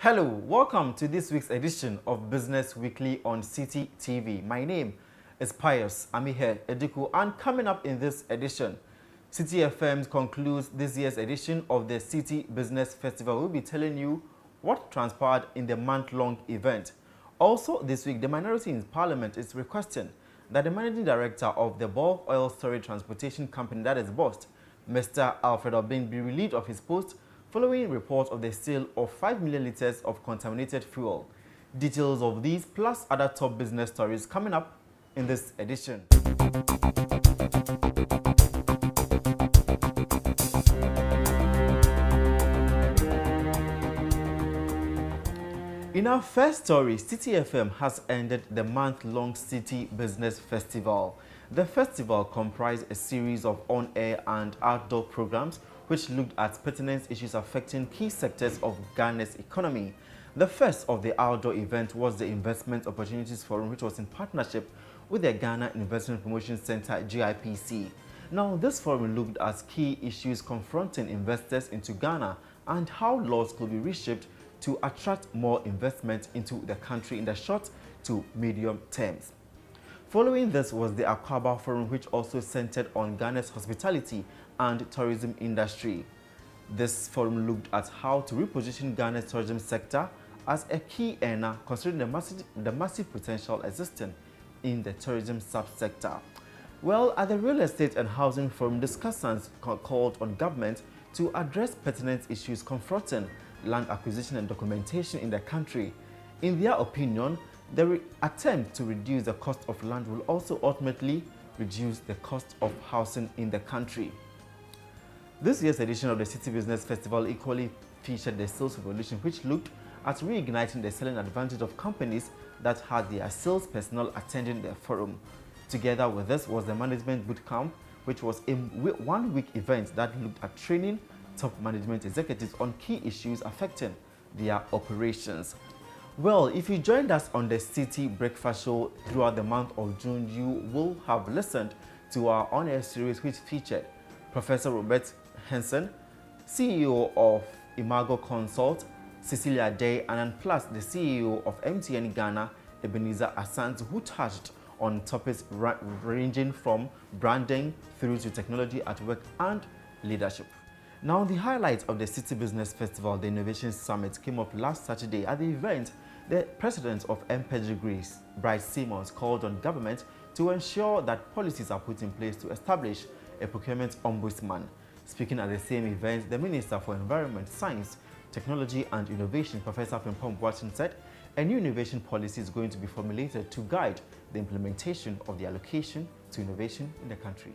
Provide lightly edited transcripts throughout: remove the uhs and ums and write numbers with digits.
Hello, welcome to this week's edition of Business Weekly on Citi TV. My name is Pius Amihere Eduku, and coming up in this edition, Citi FM concludes this year's edition of the Citi Business Festival. We'll be telling you what transpired in the month-long event. Also this week, the minority in Parliament is requesting that the Managing Director of the Bulk Oil Storage Transportation Company, that is BOST, Mr. Alfred Obin, be relieved of his post following reports of the sale of 5 million litres of contaminated fuel. Details of these plus other top business stories coming up in this edition. In our first story, Citi FM has ended the month-long Citi Business Festival. The festival comprised a series of on-air and outdoor programs which looked at pertinent issues affecting key sectors of Ghana's economy. The first of the outdoor event was the Investment Opportunities Forum, which was in partnership with the Ghana Investment Promotion Center, GIPC. Now, this forum looked at key issues confronting investors into Ghana and how laws could be reshaped to attract more investment into the country in the short to medium terms. Following this was the Akwaaba Forum, which also centered on Ghana's hospitality and tourism industry. This forum looked at how to reposition Ghana's tourism sector as a key earner, considering the massive potential existing in the tourism subsector. Well, at the Real Estate and Housing Forum, discussants called on government to address pertinent issues confronting land acquisition and documentation in the country. In their opinion, the attempt to reduce the cost of land will also ultimately reduce the cost of housing in the country. This year's edition of the Citi Business Festival equally featured the sales revolution, which looked at reigniting the selling advantage of companies that had their sales personnel attending the forum. Together with this was the Management Bootcamp, which was a one-week event that looked at training top management executives on key issues affecting their operations. Well, if you joined us on the Citi Breakfast Show throughout the month of June, you will have listened to our on-air series, which featured Professor Robert Henson, CEO of Imago Consult, Cecilia Day, and plus the CEO of MTN Ghana, Ebenezer Asante, who touched on topics ranging from branding through to technology at work and leadership. Now, the highlight of the Citi Business Festival, the Innovation Summit, came up last Saturday. At the event, the president of Greece, Bryce Simmons, called on government to ensure that policies are put in place to establish a procurement ombudsman. Speaking at the same event, the Minister for Environment, Science, Technology and Innovation, Professor Frimpong Boateng, said a new innovation policy is going to be formulated to guide the implementation of the allocation to innovation in the country.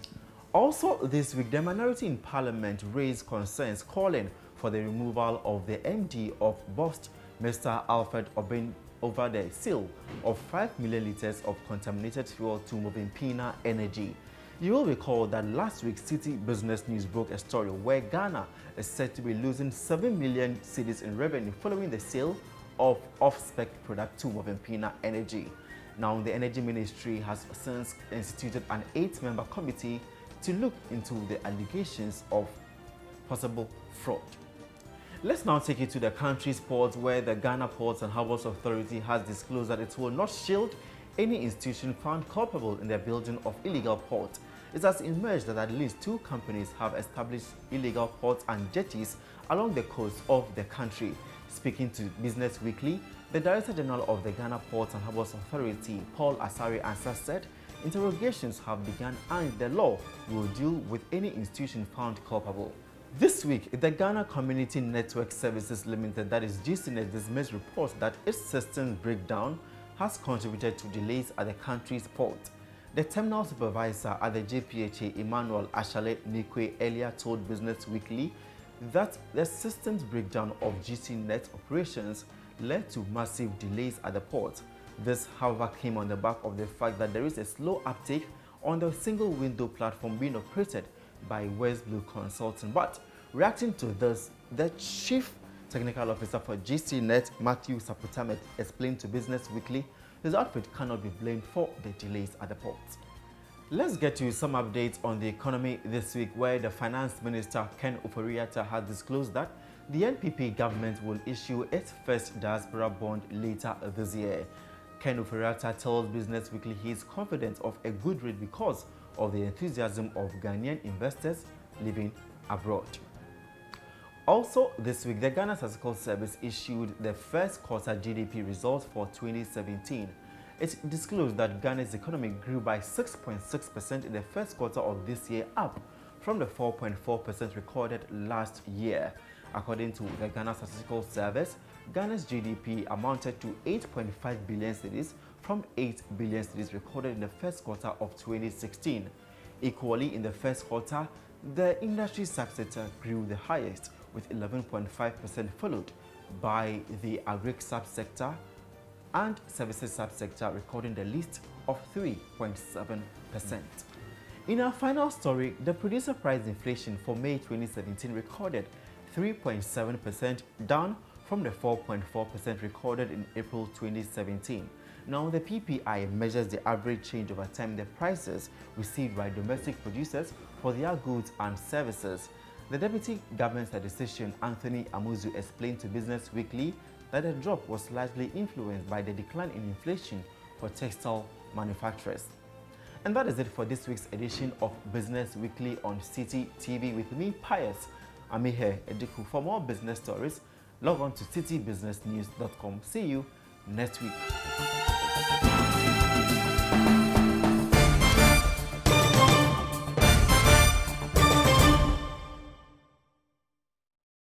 Also this week, the minority in Parliament raised concerns calling for the removal of the MD of BOST, Mr. Alfred Obin, over the sale of 5 million litres of contaminated fuel to Movempina Energy. You will recall that last week, Citi Business News broke a story where Ghana is said to be losing 7 million cedis in revenue following the sale of off-spec product to Movempina Energy. Now, the Energy Ministry has since instituted an 8-member committee to look into the allegations of possible fraud. Let's now take you to the country's ports, where the Ghana Ports and Harbours Authority has disclosed that it will not shield any institution found culpable in the building of illegal ports. It has emerged that at least 2 companies have established illegal ports and jetties along the coast of the country. Speaking to Business Weekly, the Director General of the Ghana Ports and Harbours Authority, Paul Asare Ansah, said interrogations have begun and the law will deal with any institution found culpable. This week, the Ghana Community Network Services Limited, that is GCNet, dismissed reports that its systems breakdown has contributed to delays at the country's port. The terminal supervisor at the JPHA, Emmanuel Ashale Nikwe, earlier told Business Weekly that the systems breakdown of GCNet operations led to massive delays at the port. This, however, came on the back of the fact that there is a slow uptake on the single window platform being operated by West Blue Consulting. But reacting to this, the Chief Technical Officer for GCNet, Matthew Saputamet, explained to Business Weekly his outfit cannot be blamed for the delays at the port. Let's get to some updates on the economy this week, where the Finance Minister, Ken Ofori-Atta, has disclosed that The NPP government will issue its first diaspora bond later this year. Ken Oferiatta tells Business Weekly he is confident of a good rate because of the enthusiasm of Ghanaian investors living abroad. Also this week, the Ghana Statistical Service issued the first quarter GDP results for 2017. It disclosed that Ghana's economy grew by 6.6% in the first quarter of this year, up from the 4.4% recorded last year. According to the Ghana Statistical Service, Ghana's GDP amounted to 8.5 billion cedis from 8 billion cedis recorded in the first quarter of 2016. Equally, in the first quarter, the industry subsector grew the highest with 11.5%, followed by the agri subsector and services subsector recording the least of 3.7%. In our final story, the producer price inflation for May 2017 recorded 3.7%, down from the 4.4% recorded in April 2017. Now, the PPI measures the average change over time in the prices received by domestic producers for their goods and services. The Deputy Government Statistician Anthony Amuzu explained to Business Weekly that the drop was largely influenced by the decline in inflation for textile manufacturers. And that is it for this week's edition of Business Weekly on Citi TV with me, Pius Amihere Eduku. For more business stories, log on to citibusinessnews.com. See you next week.